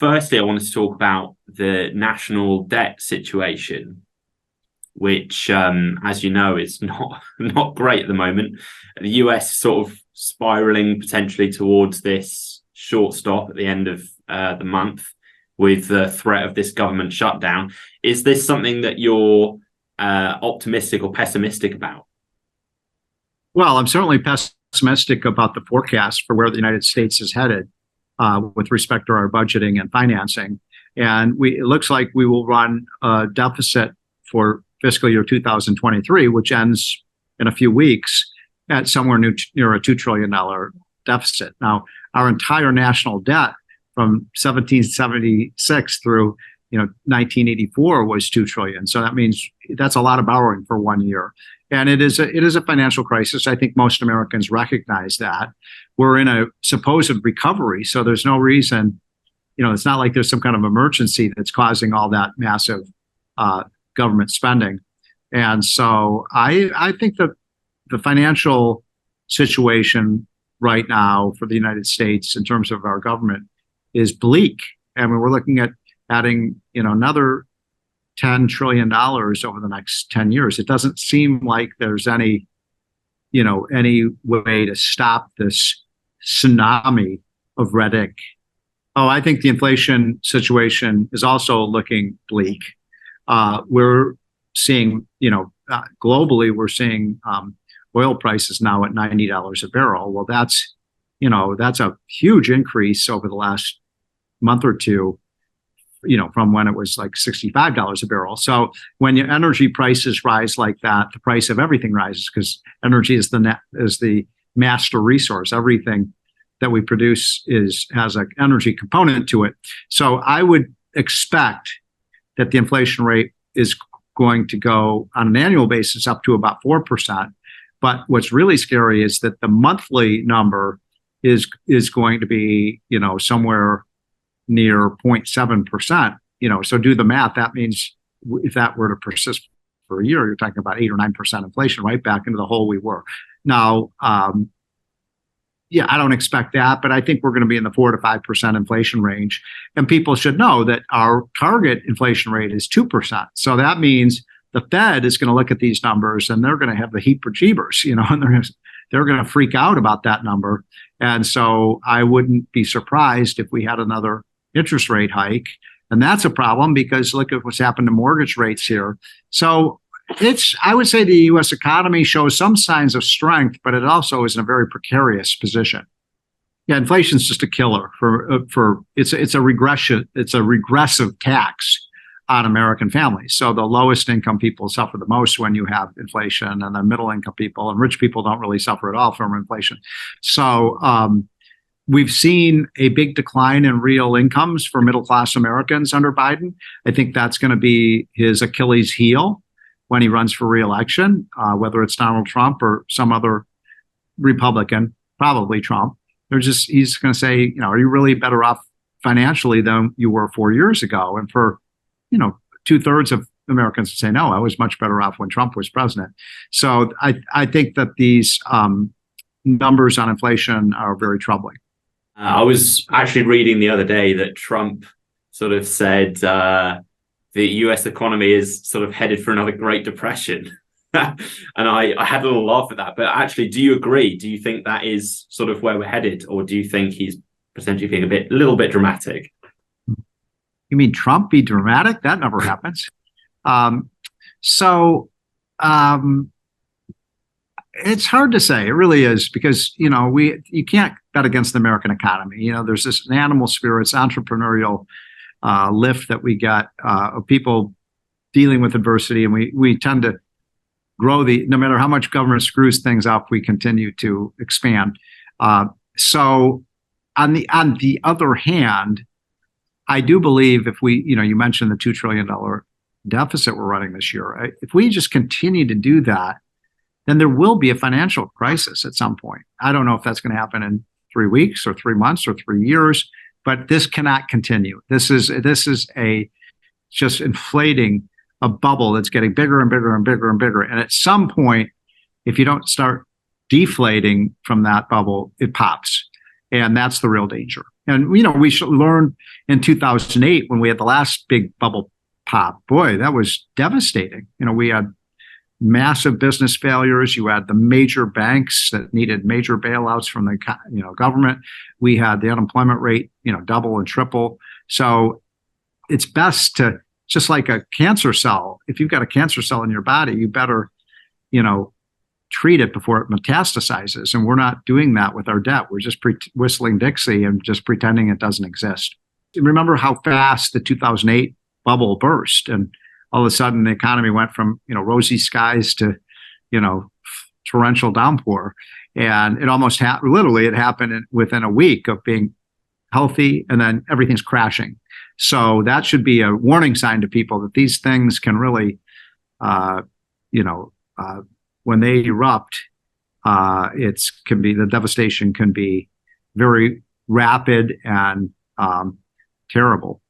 firstly, I wanted to talk about the national debt situation, which, as you know, is not great at the moment. The US sort of spiraling potentially towards this short stop at the end of the month with the threat of this government shutdown. Is this something that you're optimistic or pessimistic about? Well, I'm certainly pessimistic about the forecast for where the United States is headed with respect to our budgeting and financing. And it looks like we will run a deficit for fiscal year 2023, which ends in a few weeks, at somewhere near a $2 trillion deficit. Now, our entire national debt from 1776 through 1984 was $2 trillion. So that means that's a lot of borrowing for 1 year. And it is a financial crisis. I think most Americans recognize that. We're in a supposed recovery, so there's no reason, it's not like there's some kind of emergency that's causing all that massive government spending. And so I think that the financial situation right now for the United States in terms of our government is bleak. I mean, we're looking at adding, another $10 trillion over the next 10 years. It doesn't seem like there's any way to stop this tsunami of red ink. Oh, I think the inflation situation is also looking bleak. We're seeing, globally, we're seeing oil prices now at $90 a barrel. Well, that's a huge increase over the last month or two, from when it was like $65 a barrel. So when your energy prices rise like that, the price of everything rises, because energy is the master resource. Everything that we produce has an energy component to it. So I would expect that the inflation rate is going to go on an annual basis up to about 4%. But what's really scary is that the monthly number is going to be, somewhere near 0.7%. So do the math. That means if that were to persist for a year, you're talking about 8 or 9% inflation, right back into the hole we were. Now, I don't expect that, but I think we're going to be in the 4 to 5% inflation range. And people should know that our target inflation rate is 2%. So that means the Fed is going to look at these numbers and they're going to have the heebie-jeebers, and they're going to freak out about that number. And so I wouldn't be surprised if we had another interest rate hike. And that's a problem because look at what's happened to mortgage rates here. So I would say the U.S. economy shows some signs of strength, but it also is in a very precarious position. Yeah, inflation is just a killer it's a regression. It's a regressive tax on American families. So the lowest income people suffer the most when you have inflation, and the middle income people and rich people don't really suffer at all from inflation. So we've seen a big decline in real incomes for middle class Americans under Biden. I think that's going to be his Achilles heel when he runs for re-election, whether it's Donald Trump or some other Republican, probably Trump. He's going to say, are you really better off financially than you were 4 years ago? And for 2/3 of Americans would say, no, I was much better off when Trump was president. So I think that these numbers on inflation are very troubling. I was actually reading the other day that Trump sort of said the US economy is sort of headed for another Great Depression. And I had a little laugh at that. But actually, do you agree? Do you think that is sort of where we're headed? Or do you think he's potentially being a little bit dramatic? You mean Trump be dramatic? That never happens. It's hard to say. It really is, because you can't bet against the American economy. There's this animal spirits, entrepreneurial lift that we got of people dealing with adversity, and we tend to grow no matter how much government screws things up, we continue to expand. So on the other hand, I do believe if you mentioned the $2 trillion deficit we're running this year, if we just continue to do that, then there will be a financial crisis at some point. I don't know if that's going to happen in 3 weeks or 3 months or 3 years, but this cannot continue. This is just inflating a bubble that's getting bigger and bigger and bigger and bigger. And at some point, if you don't start deflating from that bubble, it pops. And that's the real danger. And, you know, we should learn in 2008 when we had the last big bubble pop. Boy, that was devastating. You know, we had massive business failures. You had the major banks that needed major bailouts from the government. We had the unemployment rate, double and triple. So it's best to, just like a cancer cell, if you've got a cancer cell in your body, you better, treat it before it metastasizes. And we're not doing that with our debt. We're just whistling Dixie and just pretending it doesn't exist. Remember how fast the 2008 bubble burst, and all of a sudden the economy went from rosy skies to torrential downpour, and it almost literally it happened within a week of being healthy, and then everything's crashing. So that should be a warning sign to people that these things can really when they erupt, the devastation can be very rapid and terrible.